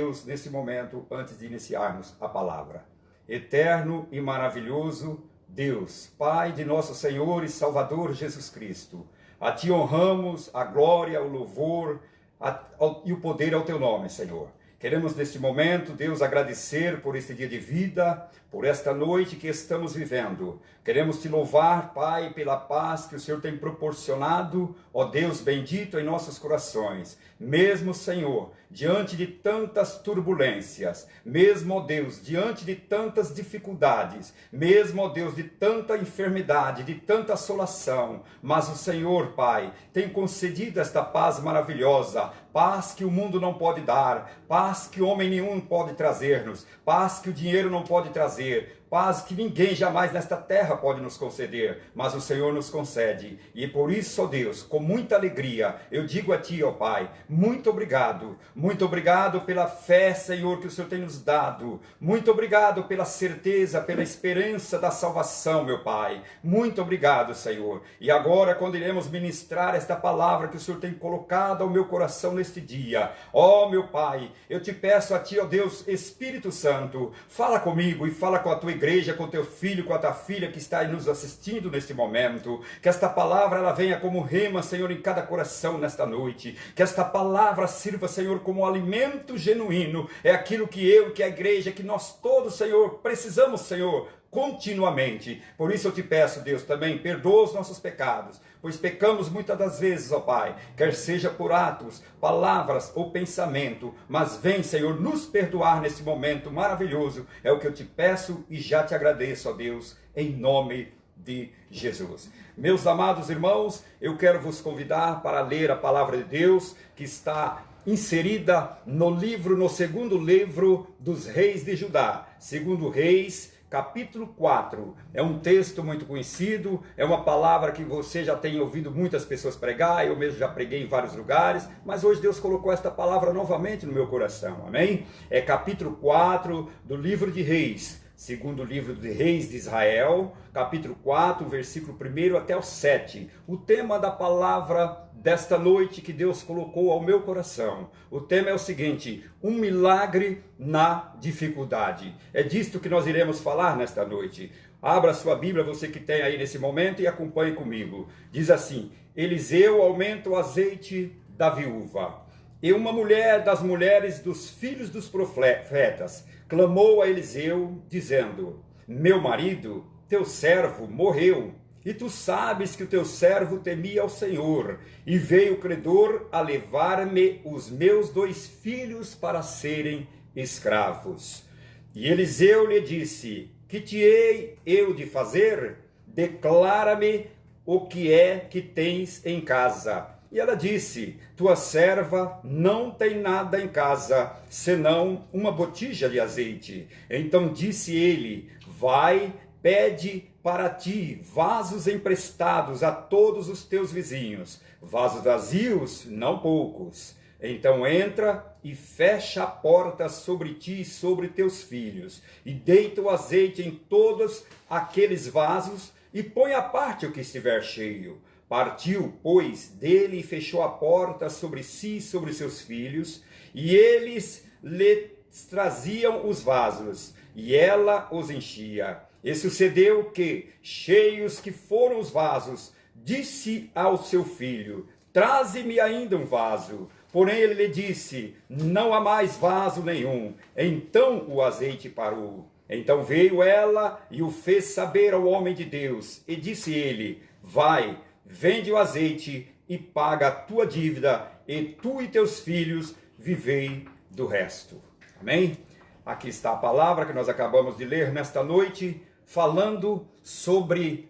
Deus, nesse momento, antes de iniciarmos a palavra. Eterno e maravilhoso Deus, Pai de nosso Senhor e Salvador Jesus Cristo, a Ti honramos a glória, o louvor e o poder ao Teu nome, Senhor. Queremos neste momento, Deus, agradecer por este dia de vida, por esta noite que estamos vivendo. Queremos Te louvar, Pai, pela paz que o Senhor tem proporcionado, ó Deus bendito, em nossos corações. Mesmo, Senhor, diante de tantas turbulências, mesmo, ó Deus, diante de tantas dificuldades, mesmo, ó Deus, de tanta enfermidade, de tanta assolação, mas o Senhor, Pai, tem concedido esta paz maravilhosa, paz que o mundo não pode dar, paz que homem nenhum pode trazer-nos, paz que o dinheiro não pode trazer, paz que ninguém jamais nesta terra pode nos conceder, mas o Senhor nos concede. E por isso, ó Deus, com muita alegria, eu digo a Ti, ó Pai, muito obrigado pela fé, Senhor, que o Senhor tem nos dado, muito obrigado pela certeza, pela esperança da salvação, meu Pai, muito obrigado, Senhor. E agora, quando iremos ministrar esta palavra que o Senhor tem colocado ao meu coração neste dia, ó meu Pai, eu te peço a Ti, ó Deus, Espírito Santo, fala comigo e fala com a Tua igreja, com teu filho, com a tua filha que está aí nos assistindo neste momento, que esta palavra ela venha como rema, Senhor, em cada coração nesta noite, que esta palavra sirva, Senhor, como alimento genuíno, é aquilo que eu, que a igreja, que nós todos, Senhor, precisamos, Senhor, continuamente. Por isso eu te peço, Deus, também perdoa os nossos pecados, pois pecamos muitas das vezes, ó Pai, quer seja por atos, palavras ou pensamento, mas vem, Senhor, nos perdoar nesse momento maravilhoso, é o que eu te peço e já te agradeço, ó Deus, em nome de Jesus. Meus amados irmãos, eu quero vos convidar para ler a palavra de Deus, que está inserida no segundo livro dos reis de Judá, segundo Reis, capítulo 4, é um texto muito conhecido, é uma palavra que você já tem ouvido muitas pessoas pregar, eu mesmo já preguei em vários lugares, mas hoje Deus colocou esta palavra novamente no meu coração, amém? É capítulo 4 do livro de Reis, segundo livro de Reis de Israel, capítulo 4, versículo 1 até o 7. O tema da palavra desta noite que Deus colocou ao meu coração, o tema é o seguinte: um milagre na dificuldade. É disto que nós iremos falar nesta noite. Abra sua Bíblia, você que tem aí nesse momento, e acompanhe comigo. Diz assim: Eliseu aumenta o azeite da viúva. E uma mulher das mulheres dos filhos dos profetas clamou a Eliseu, dizendo: meu marido, teu servo, morreu, e tu sabes que o teu servo temia ao Senhor, e veio o credor a levar-me os meus 2 filhos para serem escravos. E Eliseu lhe disse: que te hei eu de fazer? Declara-me o que é que tens em casa. E ela disse: tua serva não tem nada em casa, senão uma botija de azeite. Então disse ele: vai, pede para ti vasos emprestados a todos os teus vizinhos, vasos vazios, não poucos. Então entra e fecha a porta sobre ti e sobre teus filhos, e deita o azeite em todos aqueles vasos, e põe à parte o que estiver cheio. Partiu, pois, dele e fechou a porta sobre si e sobre seus filhos, e eles lhe traziam os vasos, e ela os enchia. E sucedeu que, cheios que foram os vasos, disse ao seu filho: traze-me ainda um vaso. Porém ele lhe disse: não há mais vaso nenhum. Então o azeite parou. Então veio ela e o fez saber ao homem de Deus, e disse ele: vai, vende o azeite e paga a tua dívida, e tu e teus filhos vivei do resto. Amém? Aqui está a palavra que nós acabamos de ler nesta noite, falando sobre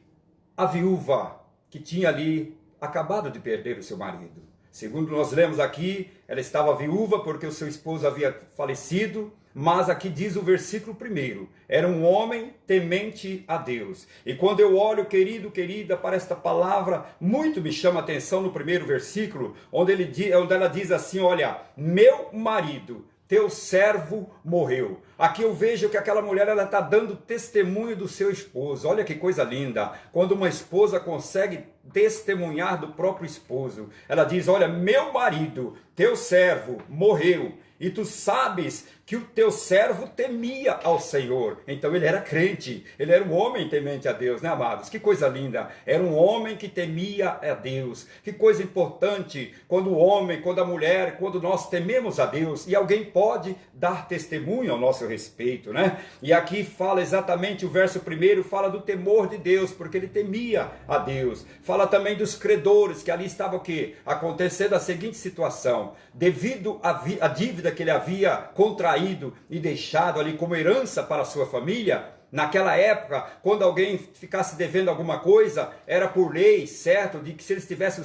a viúva que tinha ali acabado de perder o seu marido. Segundo nós lemos aqui, ela estava viúva porque o seu esposo havia falecido, mas aqui diz o versículo 1, era um homem temente a Deus. E quando eu olho, querido, querida, para esta palavra, muito me chama a atenção no primeiro versículo, onde ela diz assim: olha, meu marido, teu servo morreu. Aqui eu vejo que aquela mulher está dando testemunho do seu esposo. Olha que coisa linda, quando uma esposa consegue testemunhar do próprio esposo. Ela diz: olha, meu marido, teu servo, morreu, e tu sabes que o teu servo temia ao Senhor. Então ele era crente, ele era um homem temente a Deus, né, amados? Que coisa linda, era um homem que temia a Deus. Que coisa importante quando o homem, quando a mulher, quando nós tememos a Deus, e alguém pode dar testemunho ao nosso respeito, né? E aqui fala exatamente, o verso 1 fala do temor de Deus, porque ele temia a Deus. Fala também dos credores, que ali estava o quê? Acontecendo a seguinte situação: devido à dívida que ele havia contraído e deixado ali como herança para a sua família, naquela época, quando alguém ficasse devendo alguma coisa, era por lei, certo, de que se eles tivessem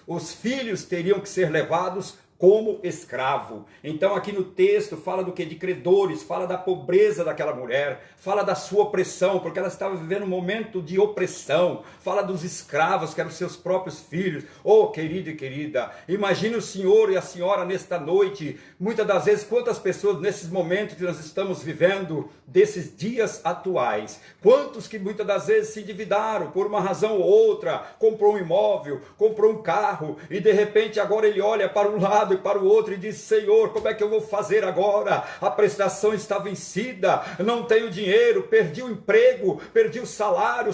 os filhos teriam que ser levados como escravo. Então aqui no texto fala do que? De credores, fala da pobreza daquela mulher, fala da sua opressão, porque ela estava vivendo um momento de opressão, fala dos escravos que eram seus próprios filhos. Oh, querido e querida, imagine o senhor e a senhora nesta noite, muitas das vezes, quantas pessoas nesses momentos que nós estamos vivendo, desses dias atuais, quantos que muitas das vezes se endividaram por uma razão ou outra, comprou um imóvel, comprou um carro, e de repente agora ele olha para um lado e para o outro e diz: Senhor, como é que eu vou fazer agora? A prestação está vencida, não tenho dinheiro, perdi o emprego, perdi o salário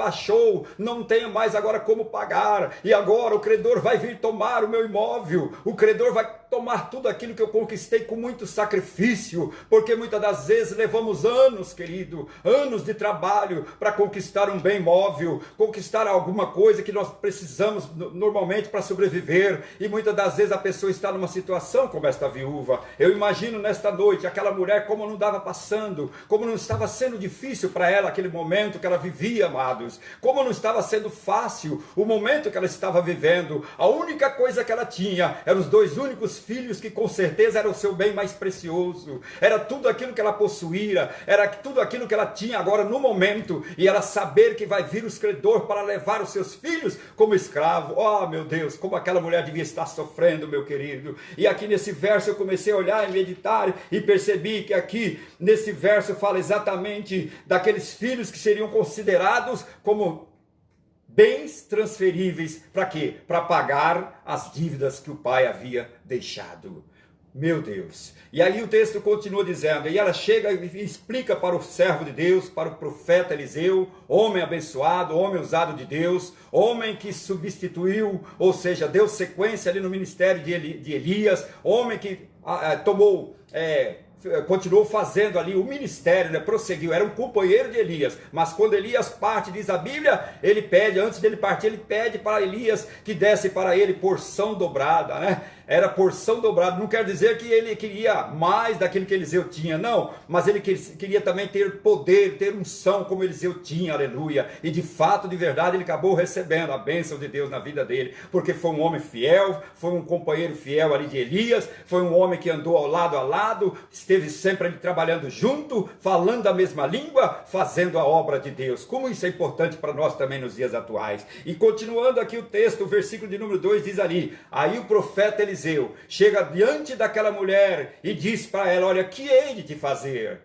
achou, não tenho mais agora como pagar, e agora o credor vai vir tomar o meu imóvel, o credor vai tomar tudo aquilo que eu conquistei com muito sacrifício, porque muitas das vezes levamos anos, querido, anos de trabalho para conquistar um bem móvel, conquistar alguma coisa que nós precisamos normalmente para sobreviver, e muitas das vezes a pessoa está numa situação como esta viúva. Eu imagino nesta noite aquela mulher como não estava passando, como não estava sendo difícil para ela aquele momento que ela vivia, amados, como não estava sendo fácil o momento que ela estava vivendo. A única coisa que ela tinha eram os 2 únicos filhos, que com certeza era o seu bem mais precioso, era tudo aquilo que ela possuía, era tudo aquilo que ela tinha agora no momento, e ela saber que vai vir os credores para levar os seus filhos como escravo. Oh meu Deus, como aquela mulher devia estar sofrendo, meu querido. E aqui nesse verso eu comecei a olhar e meditar, e percebi que aqui nesse verso fala exatamente daqueles filhos que seriam considerados como bens transferíveis. Para quê? Para pagar as dívidas que o pai havia deixado. Meu Deus. E aí o texto continua dizendo, e ela chega e explica para o servo de Deus, para o profeta Eliseu, homem abençoado, homem usado de Deus, homem que substituiu, ou seja, deu sequência ali no ministério de Elias, homem que continuou fazendo ali o ministério, né? Prosseguiu, era um companheiro de Elias, mas quando Elias parte, diz a Bíblia, ele pede, antes dele partir, ele pede para Elias que desse para ele porção dobrada, né? Era porção dobrada, não quer dizer que ele queria mais daquilo que Eliseu tinha, não, mas ele queria também ter poder, ter unção como Eliseu tinha, aleluia, e de fato, de verdade, ele acabou recebendo a bênção de Deus na vida dele, porque foi um homem fiel, foi um companheiro fiel ali de Elias, foi um homem que andou ao lado, esteve sempre ali trabalhando junto, falando a mesma língua, fazendo a obra de Deus. Como isso é importante para nós também nos dias atuais. E continuando aqui o texto, o versículo de número 2 diz ali, aí o profeta Eliseu chega diante daquela mulher e diz para ela, olha, que hei de te fazer?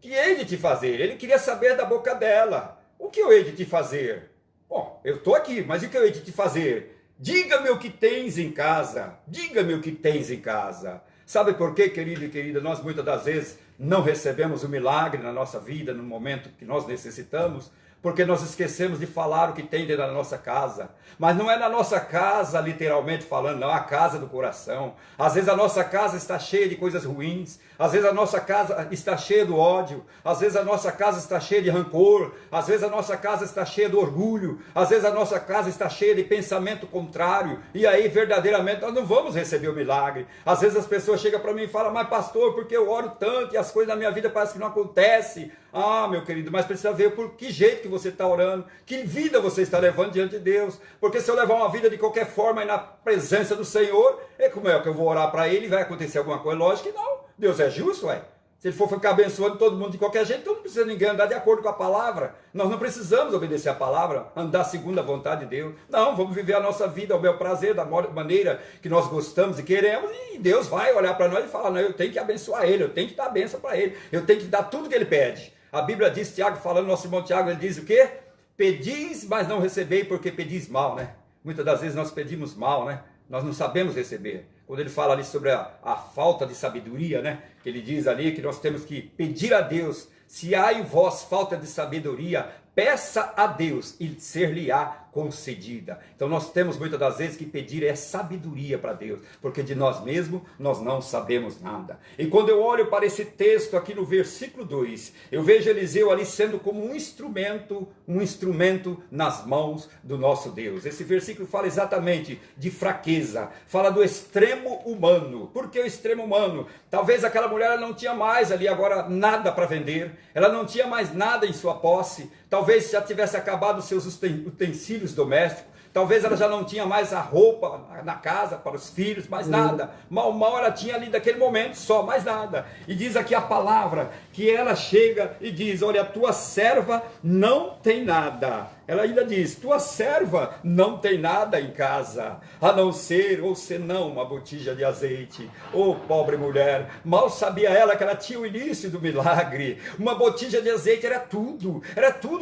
Que hei de te fazer? Ele queria saber da boca dela, o que eu hei de te fazer? Bom, eu estou aqui, mas o que eu hei de te fazer? Diga-me o que tens em casa, diga-me o que tens em casa. Sabe por quê, querido e querida, nós muitas das vezes não recebemos o milagre na nossa vida, no momento que nós necessitamos? Porque nós esquecemos de falar o que tem dentro da nossa casa. Mas não é na nossa casa, literalmente falando, não, a casa do coração. Às vezes a nossa casa está cheia de coisas ruins. Às vezes a nossa casa está cheia do ódio. Às vezes a nossa casa está cheia de rancor. Às vezes a nossa casa está cheia do orgulho. Às vezes a nossa casa está cheia de pensamento contrário. E aí verdadeiramente nós não vamos receber o milagre. Às vezes as pessoas chegam para mim e falam, mas pastor, porque eu oro tanto e as coisas na minha vida parecem que não acontecem. Ah, meu querido, mas precisa ver por que jeito que você está orando, que vida você está levando diante de Deus. Porque se eu levar uma vida de qualquer forma e na presença do Senhor, como é que eu vou orar para Ele e vai acontecer alguma coisa? Lógico que não. Deus é justo, ué. Se Ele for ficar abençoando todo mundo de qualquer jeito, então não precisa ninguém andar de acordo com a palavra. Nós não precisamos obedecer a palavra, andar segundo a vontade de Deus. Não, vamos viver a nossa vida ao bel prazer, da maneira que nós gostamos e queremos, e Deus vai olhar para nós e falar, não, eu tenho que abençoar Ele, eu tenho que dar bênção para Ele, eu tenho que dar tudo que Ele pede. A Bíblia diz, Tiago falando, nosso irmão Tiago, ele diz o quê? Pedis, mas não recebei porque pedis mal, né? Muitas das vezes nós pedimos mal, né? Nós não sabemos receber. quando ele fala ali sobre a falta de sabedoria, né? Que ele diz ali que nós temos que pedir a Deus, se há em vós falta de sabedoria, peça a Deus e ser-lhe-á concedida. Então nós temos muitas das vezes que pedir sabedoria para Deus, porque de nós mesmos nós não sabemos nada. E quando eu olho para esse texto aqui no versículo 2, eu vejo Eliseu ali sendo como um instrumento nas mãos do nosso Deus. Esse versículo fala exatamente de fraqueza, fala do extremo humano. Por que o extremo humano? Talvez aquela mulher ela não tinha mais ali agora nada para vender, ela não tinha mais nada em sua posse, talvez já tivesse acabado os seus utensílios domésticos, talvez ela já não tinha mais a roupa na casa para os filhos, mais nada. Mal ela tinha ali daquele momento só, mais nada. E diz aqui a palavra que ela chega e diz: olha, tua serva não tem nada. Ela ainda diz: tua serva não tem nada em casa, a não ser ou senão uma botija de azeite. Oh, pobre mulher, mal sabia ela que ela tinha o início do milagre. Uma botija de azeite era tudo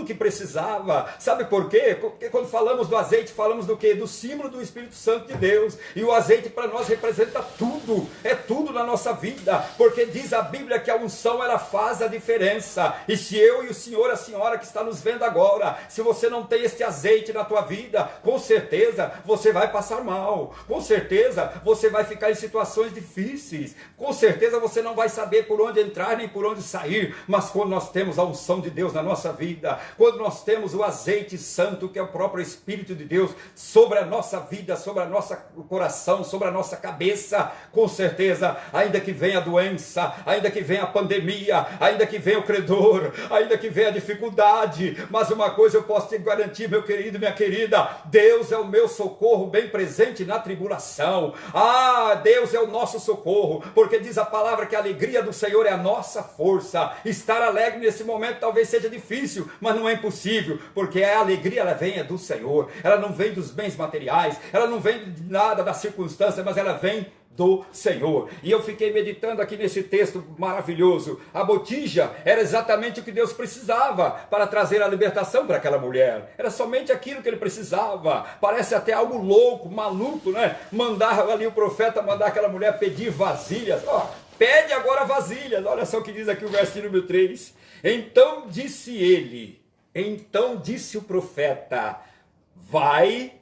que precisava. Sabe por quê? Porque quando falamos do azeite, falamos do quê? Do símbolo do Espírito Santo de Deus. E o azeite para nós representa tudo, é tudo na nossa vida, porque diz a Bíblia que a unção ela faz a diferença. E se eu e o senhor, a senhora que está nos vendo agora, se você não tem este azeite na tua vida, com certeza você vai passar mal, com certeza você vai ficar em situações difíceis, com certeza você não vai saber por onde entrar nem por onde sair. Mas quando nós temos a unção de Deus na nossa vida, quando nós temos o azeite santo, que é o próprio Espírito de Deus, sobre a nossa vida, sobre a nossa coração, sobre a nossa cabeça, com certeza, ainda que venha a doença, ainda que venha a pandemia, ainda que venha o credor, ainda que venha a dificuldade, mas uma coisa eu posso te garantir, meu querido, minha querida: Deus é o meu socorro bem presente na tribulação. Deus é o nosso socorro, porque diz a palavra que a alegria do Senhor é a nossa força. Estar alegre nesse momento talvez seja difícil, mas não é impossível, porque a alegria ela vem do Senhor, ela não vem dos bens materiais, ela não vem de nada da circunstância, mas ela vem do Senhor. E eu fiquei meditando aqui nesse texto maravilhoso. A botija era exatamente o que Deus precisava para trazer a libertação para aquela mulher. Era somente aquilo que ele precisava. Parece até algo louco, maluco, né? Mandar ali o profeta, mandar aquela mulher pedir vasilhas. Pede agora vasilhas. Olha só o que diz aqui o versículo número 3. Então disse o profeta: vai,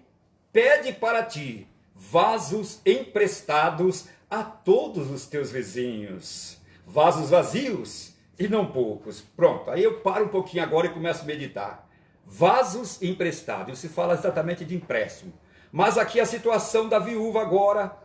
pede para ti vasos emprestados a todos os teus vizinhos, vasos vazios e não poucos. Pronto, aí eu paro um pouquinho agora e começo a meditar. Vasos emprestados, se fala exatamente de empréstimo, mas aqui a situação da viúva agora,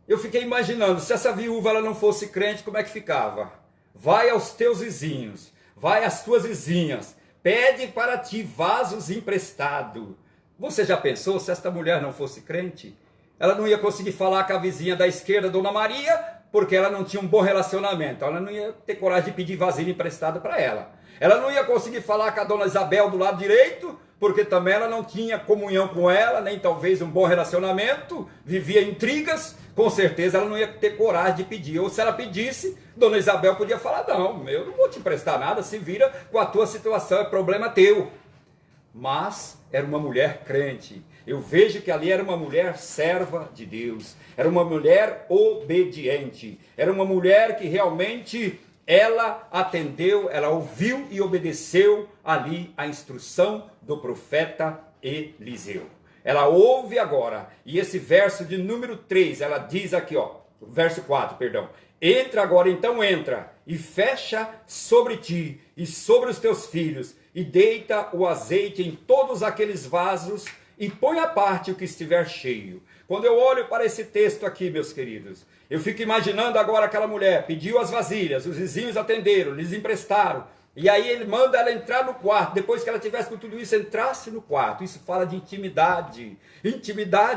eu fiquei imaginando, se essa viúva ela não fosse crente, como é que ficava? Vai aos teus vizinhos, vai às tuas vizinhas, pede para ti vasos emprestados. Você já pensou se esta mulher não fosse crente? Ela não ia conseguir falar com a vizinha da esquerda, Dona Maria, porque ela não tinha um bom relacionamento. Ela não ia ter coragem de pedir vasilha emprestada para ela. Ela não ia conseguir falar com a Dona Isabel do lado direito, porque também ela não tinha comunhão com ela, nem talvez um bom relacionamento, vivia intrigas. Com certeza ela não ia ter coragem de pedir. Ou se ela pedisse, Dona Isabel podia falar: não, eu não vou te emprestar nada, se vira com a tua situação, é problema teu. Mas era uma mulher crente. Eu vejo que ali era uma mulher serva de Deus, era uma mulher obediente, era uma mulher que realmente ela atendeu, ela ouviu e obedeceu ali a instrução do profeta Eliseu. Ela ouve agora, e esse verso de número 3, ela diz aqui, verso 4, perdão. Entra agora, então entra, e fecha sobre ti e sobre os teus filhos, e deita o azeite em todos aqueles vasos, e põe à parte o que estiver cheio. Quando eu olho para esse texto aqui, meus queridos, eu fico imaginando agora aquela mulher, pediu as vasilhas, os vizinhos atenderam, lhes emprestaram, e aí ele manda ela entrar no quarto, depois que ela tivesse com tudo isso, entrasse no quarto. Isso fala de intimidade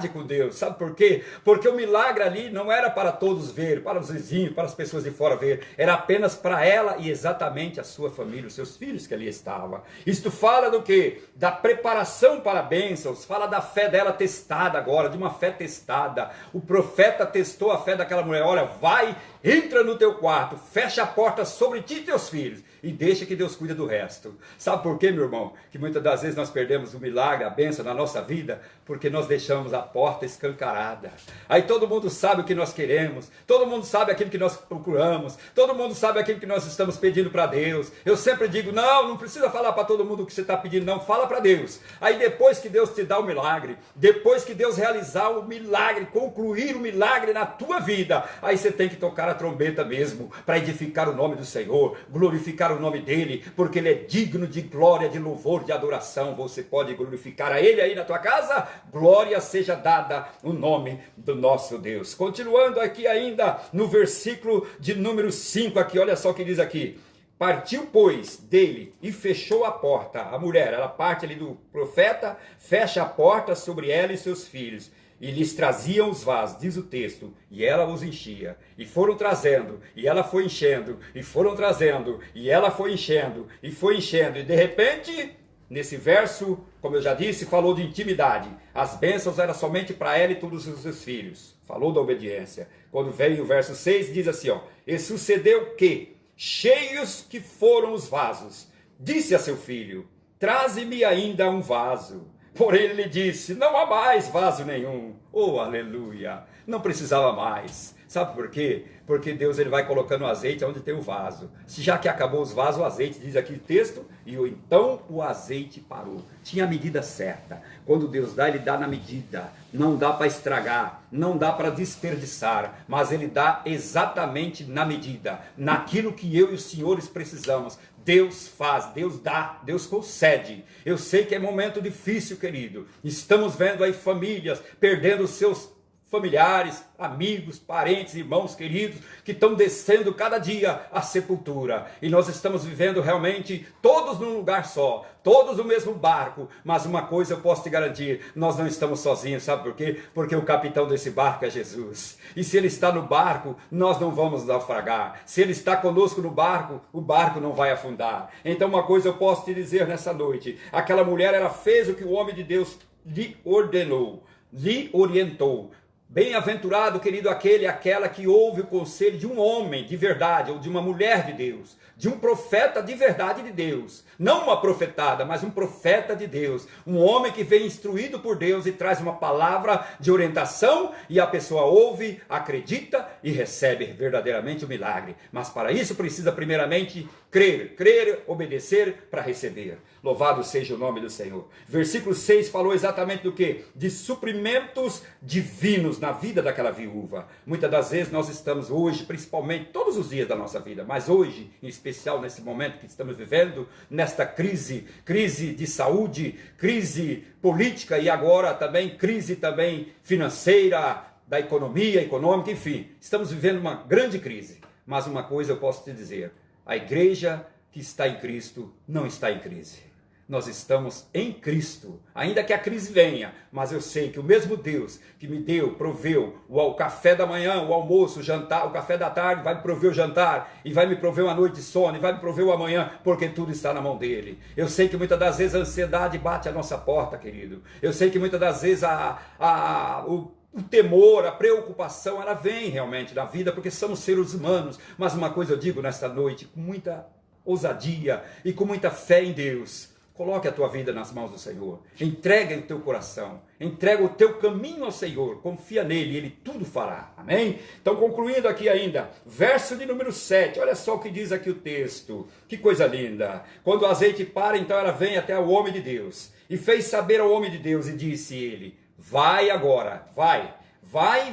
com Deus. Sabe por quê? Porque o milagre ali não era para todos ver, para os vizinhos, para as pessoas de fora ver, era apenas para ela e exatamente a sua família, os seus filhos que ali estavam. Isto fala do quê? Da preparação para bênçãos, fala da fé dela testada agora, de uma fé testada. O profeta testou a fé daquela mulher: olha, vai, entra no teu quarto, fecha a porta sobre ti e teus filhos e deixa que Deus cuide do resto. Sabe por quê, meu irmão? Que muitas das vezes nós perdemos o milagre, a bênção na nossa vida, porque nós deixamos a porta escancarada. Aí todo mundo sabe o que nós queremos, todo mundo sabe aquilo que nós procuramos, todo mundo sabe aquilo que nós estamos pedindo para Deus. Eu sempre digo, não precisa falar para todo mundo o que você está pedindo, não, fala para Deus. Aí depois que Deus te dá o milagre, depois que Deus realizar o milagre, concluir o milagre na tua vida, aí você tem que tocar a trombeta mesmo, para edificar o nome do Senhor, glorificar o nome dele, porque ele é digno de glória, de louvor, de adoração. Você pode glorificar a ele aí na tua casa, glória seja dada o nome do nosso Deus. Continuando aqui ainda no versículo de número 5 aqui, olha só o que diz aqui. Partiu, pois, dele e fechou a porta. A mulher, ela parte ali do profeta, fecha a porta sobre ela e seus filhos. E lhes traziam os vasos, diz o texto, e ela os enchia. E foram trazendo, e ela foi enchendo, e foram trazendo, e ela foi enchendo, e foi enchendo. E de repente, nesse verso, como eu já disse, falou de intimidade. As bênçãos eram somente para ela e todos os seus filhos. Falou da obediência. Quando vem o verso 6, diz assim, ó, e sucedeu que, cheios que foram os vasos, disse a seu filho, traze-me ainda um vaso. Porém ele lhe disse, não há mais vaso nenhum. Oh, aleluia! Não precisava mais. Sabe por quê? Porque Deus ele vai colocando o azeite onde tem o vaso. Já que acabou os vasos, o azeite, diz aqui o texto, e então o azeite parou. Tinha a medida certa. Quando Deus dá, ele dá na medida. Não dá para estragar, não dá para desperdiçar, mas ele dá exatamente na medida, naquilo que eu e os senhores precisamos. Deus faz, Deus dá, Deus concede. Eu sei que é momento difícil, querido. Estamos vendo aí famílias perdendo seus familiares, amigos, parentes, irmãos queridos, que estão descendo cada dia à sepultura. E nós estamos vivendo realmente todos num lugar só, todos no mesmo barco. Mas uma coisa eu posso te garantir, nós não estamos sozinhos, sabe por quê? Porque o capitão desse barco é Jesus. E se ele está no barco, nós não vamos naufragar. Se ele está conosco no barco, o barco não vai afundar. Então uma coisa eu posso te dizer nessa noite, aquela mulher, ela fez o que o homem de Deus lhe ordenou, lhe orientou. Bem-aventurado, querido, aquele e aquela que ouve o conselho de um homem de verdade, ou de uma mulher de Deus, de um profeta de verdade de Deus. Não uma profetada, mas um profeta de Deus. Um homem que vem instruído por Deus e traz uma palavra de orientação e a pessoa ouve, acredita e recebe verdadeiramente o milagre. Mas para isso precisa primeiramente crer, obedecer para receber. Louvado seja o nome do Senhor. Versículo 6 falou exatamente do quê? De suprimentos divinos na vida daquela viúva. Muitas das vezes nós estamos hoje, principalmente todos os dias da nossa vida, mas hoje, em especial nesse momento que estamos vivendo, nesta crise de saúde, crise política e agora também crise também financeira, da economia, econômica, enfim. Estamos vivendo uma grande crise. Mas uma coisa eu posso te dizer, a igreja que está em Cristo não está em crise. Nós estamos em Cristo, ainda que a crise venha, mas eu sei que o mesmo Deus que me deu, proveu o café da manhã, o almoço, o jantar, o café da tarde, vai me prover o jantar, e vai me prover uma noite de sono, e vai me prover o amanhã, porque tudo está na mão dele. Eu sei que muitas das vezes a ansiedade bate à nossa porta, querido. Eu sei que muitas das vezes o temor, a preocupação, ela vem realmente na vida, porque somos seres humanos. Mas uma coisa eu digo nesta noite, com muita ousadia e com muita fé em Deus, coloque a tua vida nas mãos do Senhor, entrega o teu coração, entrega o teu caminho ao Senhor, confia nele, ele tudo fará, amém? Então concluindo aqui ainda, verso de número 7, olha só o que diz aqui o texto, que coisa linda. Quando o azeite para, então ela vem até o homem de Deus, e fez saber ao homem de Deus, e disse ele, vai agora, vai,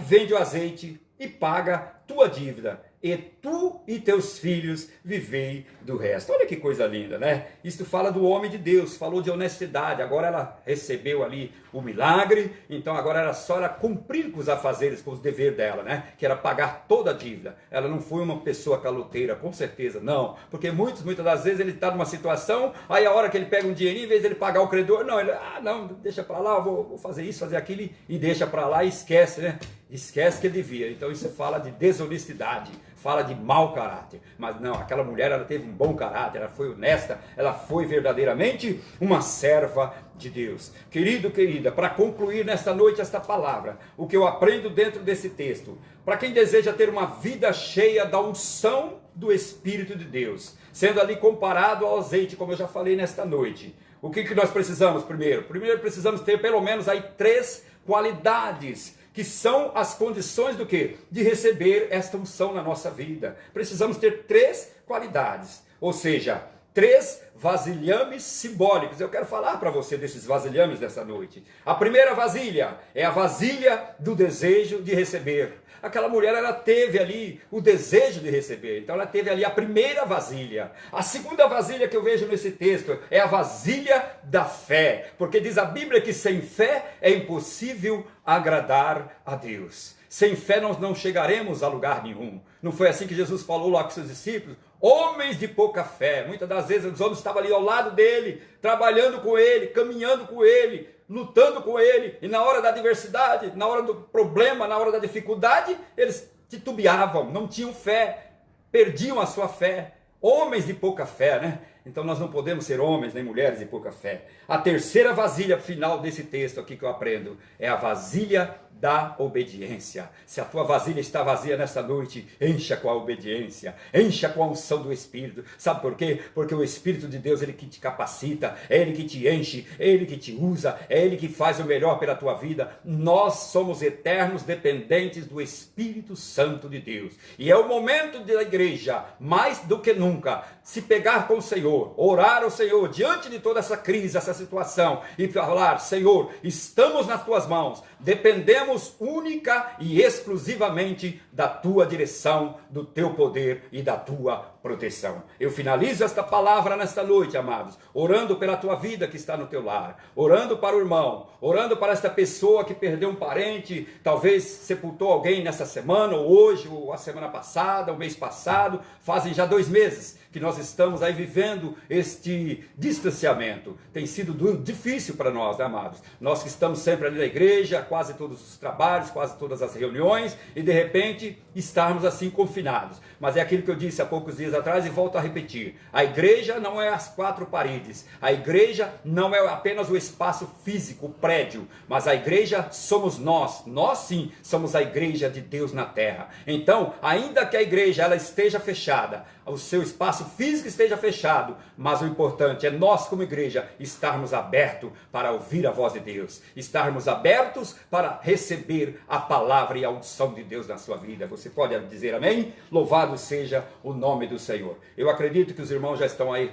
vende o azeite e paga tua dívida, e tu e teus filhos vivei do resto. Olha que coisa linda, né? Isto fala do homem de Deus, falou de honestidade. Agora ela recebeu ali o milagre, então agora era só ela cumprir com os afazeres, com os deveres dela, né? Que era pagar toda a dívida. Ela não foi uma pessoa caloteira, com certeza, não. Porque muitas das vezes ele está numa situação, aí a hora que ele pega um dinheirinho, em vez de ele pagar o credor, não, ele, não, deixa para lá, vou fazer isso, fazer aquilo, e deixa para lá e esquece, né? esquece que ele devia. Então isso fala de desonestidade, fala de mau caráter. Mas não, aquela mulher, ela teve um bom caráter, ela foi honesta, ela foi verdadeiramente uma serva de Deus. Querido, querida, para concluir nesta noite esta palavra, o que eu aprendo dentro desse texto, para quem deseja ter uma vida cheia da unção do Espírito de Deus, sendo ali comparado ao azeite, como eu já falei nesta noite, o que nós precisamos primeiro? Primeiro precisamos ter pelo menos aí 3 qualidades, que são as condições do quê? De receber esta unção na nossa vida. Precisamos ter 3 qualidades, ou seja, 3 vasilhames simbólicos. Eu quero falar para você desses vasilhames dessa noite. A primeira vasilha é a vasilha do desejo de receber. Aquela mulher, ela teve ali o desejo de receber, então ela teve ali a primeira vasilha. A segunda vasilha que eu vejo nesse texto é a vasilha da fé, porque diz a Bíblia que sem fé é impossível agradar a Deus. Sem fé nós não chegaremos a lugar nenhum. Não foi assim que Jesus falou lá com seus discípulos? Homens de pouca fé. Muitas das vezes os homens estavam ali ao lado dele, trabalhando com ele, caminhando com ele, lutando com ele, e na hora da adversidade, na hora do problema, na hora da dificuldade, eles titubeavam, não tinham fé, perdiam a sua fé. Homens de pouca fé, né? Então nós não podemos ser homens nem mulheres de pouca fé. A terceira vasilha final desse texto aqui que eu aprendo é a vasilha da obediência. Se a tua vasilha está vazia nessa noite, encha com a obediência, encha com a unção do Espírito. Sabe por quê? Porque o Espírito de Deus, ele que te capacita, é ele que te enche, é ele que te usa, é ele que faz o melhor pela tua vida. Nós somos eternos dependentes do Espírito Santo de Deus. E é o momento da igreja, mais do que nunca, se pegar com o Senhor, orar ao Senhor diante de toda essa crise, essa situação, e falar: Senhor, estamos nas tuas mãos, dependemos única e exclusivamente da tua direção, do teu poder e da tua proteção. Eu finalizo esta palavra nesta noite, amados, orando pela tua vida que está no teu lar, orando para o irmão, orando para esta pessoa que perdeu um parente, talvez sepultou alguém nessa semana, ou hoje, ou a semana passada, o mês passado. Fazem já 2 meses que nós estamos aí vivendo este distanciamento. Tem sido difícil para nós, né, amados? Nós que estamos sempre ali na igreja, quase todos os trabalhos, quase todas as reuniões, e de repente estarmos assim confinados. Mas é aquilo que eu disse há poucos dias atrás e volto a repetir: a igreja não é as 4 paredes, a igreja não é apenas o espaço físico, o prédio, mas a igreja somos nós. Nós sim somos a igreja de Deus na terra. Então, ainda que a igreja ela esteja fechada, o seu espaço físico esteja fechado, mas o importante é nós como igreja estarmos abertos para ouvir a voz de Deus, estarmos abertos para receber a palavra e a unção de Deus na sua vida. Você pode dizer amém? Louvado seja o nome do Senhor. Eu acredito que os irmãos já estão aí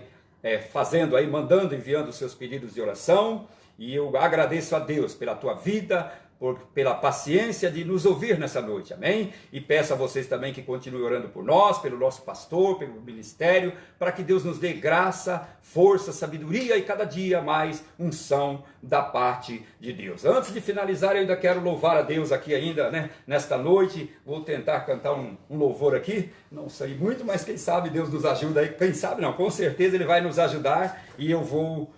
fazendo aí, mandando, enviando os seus pedidos de oração, e eu agradeço a Deus pela tua vida, pela paciência de nos ouvir nessa noite, amém? E peço a vocês também que continuem orando por nós, pelo nosso pastor, pelo ministério, para que Deus nos dê graça, força, sabedoria e cada dia mais unção da parte de Deus. Antes de finalizar, eu ainda quero louvar a Deus aqui ainda, né? Nesta noite, vou tentar cantar um louvor aqui, não sei muito, mas quem sabe Deus nos ajuda aí, quem sabe não, com certeza Ele vai nos ajudar, e eu vou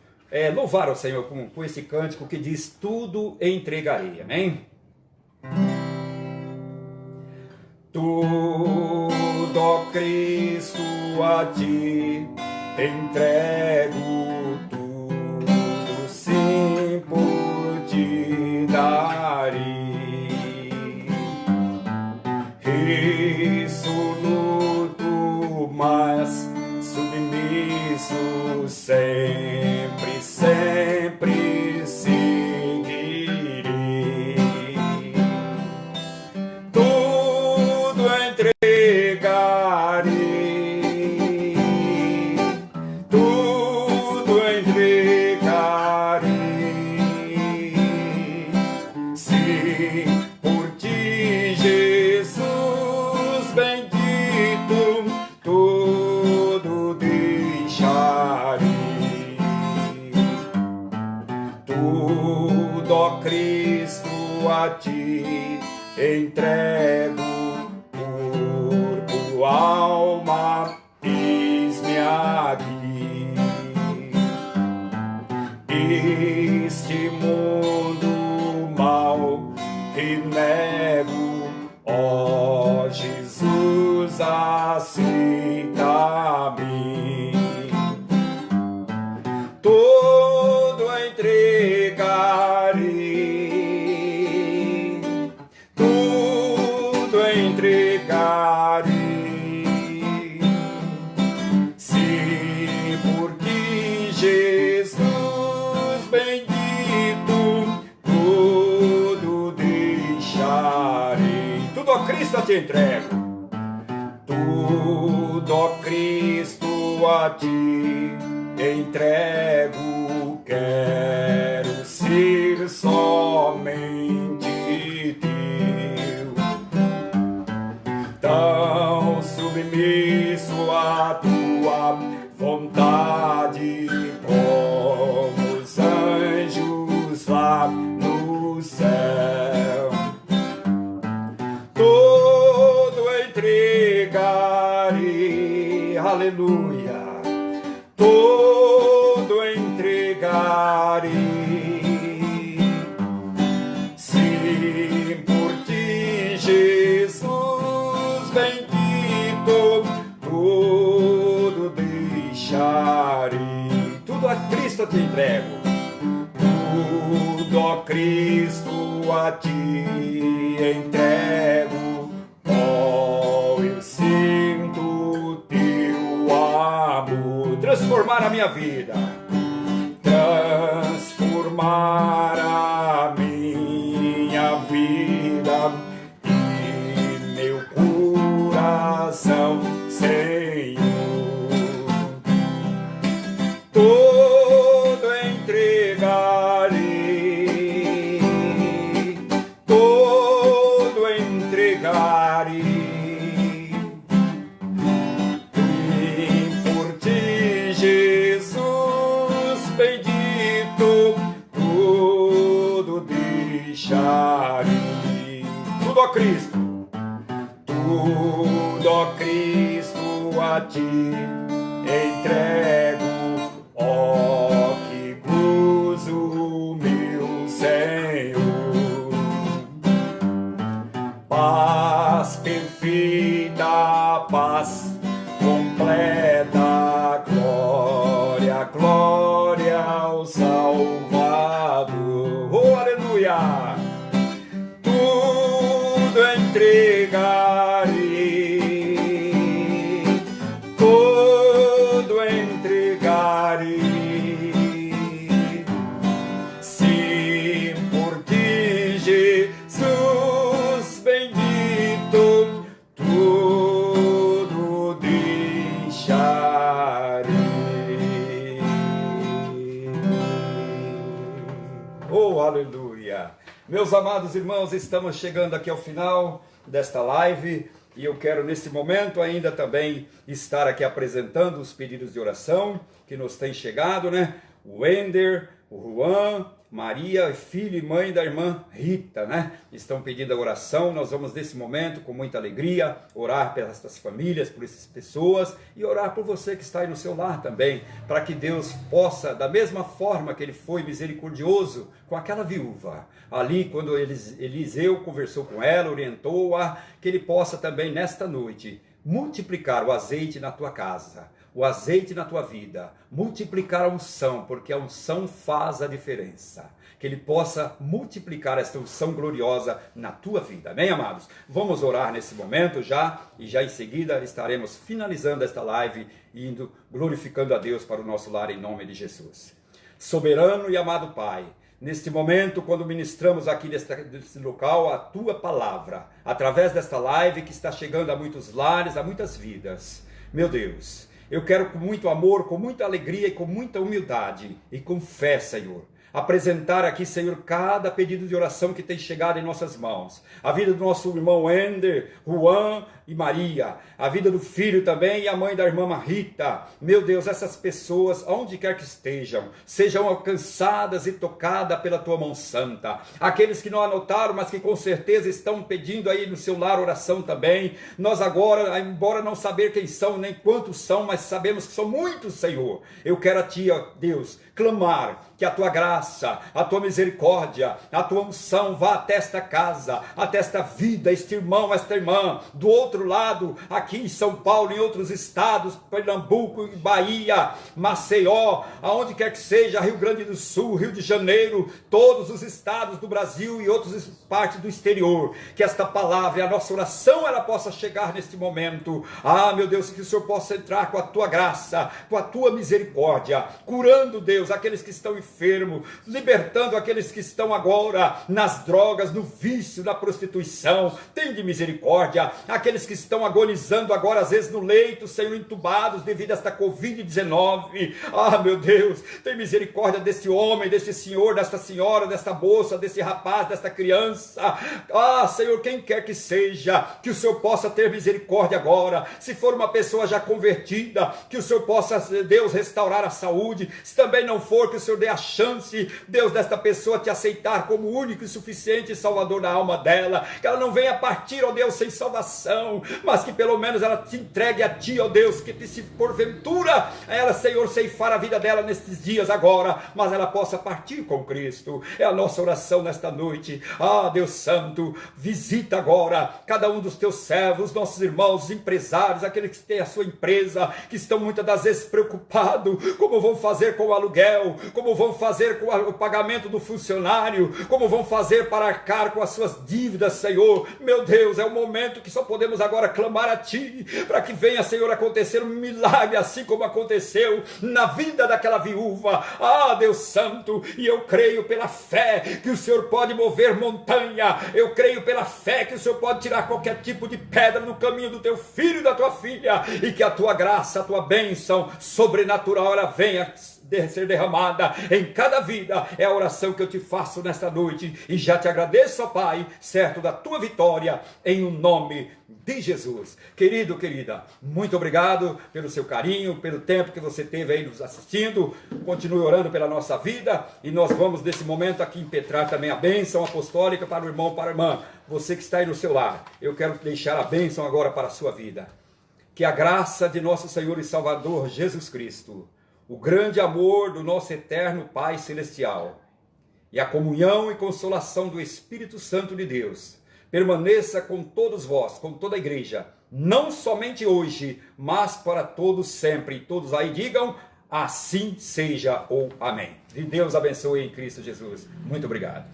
louvar ao Senhor com esse cântico que diz: tudo entregarei, amém? Tudo, ó Cristo, a ti entrego, tudo sim por ti darei, resoluto, mas submisso sempre, sempre seguirei. Tudo entregarei, tudo entregarei. Sim, por ti, Jesus bendito, tudo deixarei. Tudo, ó Cristo, a ti entrego, corpo, alma, eis-me aqui. Este mundo mal renego, Cristo eu te entrego. Tudo, ó Cristo, a ti entrego. Quero ser somente teu, tão submisso à tua vontade como os anjos lá no céu. Todo entregarei, aleluia, todo entregarei. Sim, por ti, Jesus bendito, tudo deixarei. Tudo a Cristo eu te entrego. Tudo, ó Cristo, a ti entrego. Oh, eu sinto teu amor transformar a minha vida, transformar a minha vida e meu coração, Senhor. Todo entregarei, todo entregarei. E por ti, Jesus bendito, tudo deixarei. Tudo a Cristo, tudo a Cristo a ti entrego. Oh, que gozo, meu Senhor. Paz perfeita, paz completa, glória, glória ao Salvador. Oh, aleluia! Tudo entregarei, todo entregarei. Sim, por ti, Jesus bendito, tudo deixarei. Oh, aleluia! Meus amados irmãos, estamos chegando aqui ao final desta live e eu quero nesse momento ainda também estar aqui apresentando os pedidos de oração que nos têm chegado, né? O Wender, o Juan, Maria, filho e mãe da irmã Rita, né? Estão pedindo a oração. Nós vamos nesse momento, com muita alegria, orar por essas famílias, por essas pessoas e orar por você que está aí no seu lar também, para que Deus possa, da mesma forma que Ele foi misericordioso com aquela viúva, ali quando Eliseu conversou com ela, orientou-a, que Ele possa também nesta noite multiplicar o azeite na tua casa, o azeite na tua vida, multiplicar a unção, porque a unção faz a diferença. Que Ele possa multiplicar esta unção gloriosa na tua vida. Amém, amados? Vamos orar nesse momento já, e já em seguida estaremos finalizando esta live, indo, glorificando a Deus para o nosso lar em nome de Jesus. Soberano e amado Pai, neste momento, quando ministramos aqui nesse local a Tua Palavra, através desta live que está chegando a muitos lares, a muitas vidas, meu Deus, eu quero com muito amor, com muita alegria e com muita humildade e com fé, Senhor, apresentar aqui, Senhor, cada pedido de oração que tem chegado em nossas mãos. A vida do nosso irmão Ender, Juan e Maria, a vida do filho também e a mãe da irmã Rita. Meu Deus, essas pessoas, onde quer que estejam, sejam alcançadas e tocadas pela Tua mão santa. Aqueles que não anotaram, mas que com certeza estão pedindo aí no seu lar oração também. Nós agora, embora não saber quem são, nem quantos são, mas sabemos que são muitos, Senhor. Eu quero a Ti, ó Deus, clamar que a Tua graça, a Tua misericórdia, a Tua unção vá até esta casa, até esta vida, este irmão, esta irmã, do outro outro lado, aqui em São Paulo, em outros estados, Pernambuco, Bahia, Maceió, aonde quer que seja, Rio Grande do Sul, Rio de Janeiro, todos os estados do Brasil e outras partes do exterior, que esta palavra e a nossa oração ela possa chegar neste momento. Ah, meu Deus, que o Senhor possa entrar com a tua graça, com a tua misericórdia, curando, Deus, aqueles que estão enfermos, libertando aqueles que estão agora nas drogas, no vício, na prostituição. Tem de misericórdia aqueles que estão agonizando agora, às vezes no leito, Senhor, entubados devido a esta Covid-19. Ah, meu Deus, tem misericórdia desse homem, desse senhor, desta senhora, desta moça, desse rapaz, desta criança. Ah, Senhor, quem quer que seja, que o Senhor possa ter misericórdia agora. Se for uma pessoa já convertida, que o Senhor possa, Deus, restaurar a saúde. Se também não for, que o Senhor dê a chance, Deus, desta pessoa te aceitar como único e suficiente Salvador da alma dela, que ela não venha partir, ó Deus, sem salvação, mas que pelo menos ela te entregue a ti, ó Deus, que se porventura ela, Senhor, ceifar a vida dela nestes dias agora, mas ela possa partir com Cristo. É a nossa oração nesta noite. Ah, Deus Santo, visita agora cada um dos teus servos, nossos irmãos, os empresários, aqueles que têm a sua empresa, que estão muitas das vezes preocupados, como vão fazer com o aluguel, como vão fazer com o pagamento do funcionário, como vão fazer para arcar com as suas dívidas, Senhor. Meu Deus, é o momento que só podemos agora clamar a ti, para que venha, Senhor, acontecer um milagre, assim como aconteceu na vida daquela viúva. Ah, Deus Santo, e eu creio pela fé que o Senhor pode mover montanha, eu creio pela fé que o Senhor pode tirar qualquer tipo de pedra no caminho do teu filho e da tua filha, e que a tua graça, a tua bênção sobrenatural, ela venha ser derramada em cada vida. É a oração que eu te faço nesta noite, e já te agradeço, ó Pai, certo da tua vitória, em o nome de Jesus. Querido, querida, muito obrigado pelo seu carinho, pelo tempo que você teve aí nos assistindo. Continue orando pela nossa vida, e nós vamos nesse momento aqui impetrar também a bênção apostólica para o irmão, para a irmã. Você que está aí no seu lar, eu quero deixar a bênção agora para a sua vida. Que a graça de nosso Senhor e Salvador Jesus Cristo, o grande amor do nosso eterno Pai Celestial e a comunhão e consolação do Espírito Santo de Deus permaneça com todos vós, com toda a igreja, não somente hoje, mas para todos sempre. E todos aí digam, assim seja ou amém. E Deus abençoe em Cristo Jesus. Muito obrigado.